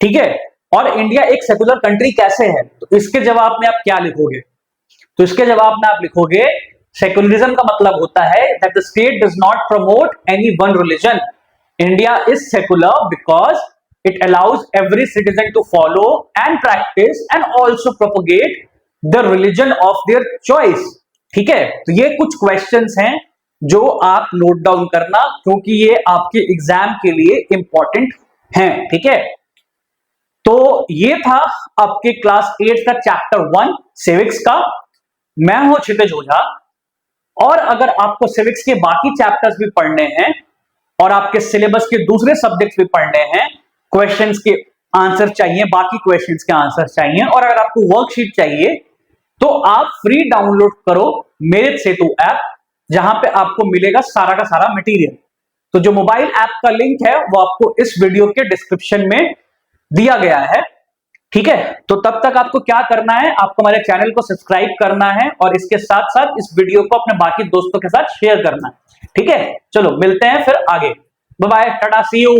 ठीक है, और इंडिया एक सेकुलर कंट्री कैसे है, तो इसके जवाब में आप क्या लिखोगे, तो इसके जवाब में आप लिखोगे सेकुलरिज्म का मतलब होता है that the state does not promote any one religion, India is secular because it allows every citizen to follow and practise and also propagate the religion of their choice, ठीक है। तो ये कुछ क्वेश्चंस हैं जो आप नोट डाउन करना, क्योंकि ये आपके एग्जाम के लिए इंपॉर्टेंट हैं, ठीक है। तो ये था आपके क्लास 8 का चैप्टर 1 सिविक्स का। मैं हूं क्षितिज ओझा, और अगर आपको सिविक्स के बाकी चैप्टर्स भी पढ़ने हैं और आपके सिलेबस के दूसरे सब्जेक्ट्स भी पढ़ने हैं, क्वेश्चंस के आंसर चाहिए, बाकी क्वेश्चंस के आंसर चाहिए, और अगर आपको वर्कशीट चाहिए तो आप फ्री डाउनलोड करो मेरिट सेतु ऐप, जहां पे आपको मिलेगा सारा का सारा मटेरियल। तो जो मोबाइल ऐप का लिंक है वो आपको इस वीडियो के डिस्क्रिप्शन में दिया गया है, ठीक है। तो तब तक आपको क्या करना है, आपको हमारे चैनल को सब्सक्राइब करना है और इसके साथ साथ इस वीडियो को अपने बाकी दोस्तों के साथ शेयर करना है, ठीक है। चलो मिलते हैं फिर आगे, bye bye, tata, see you.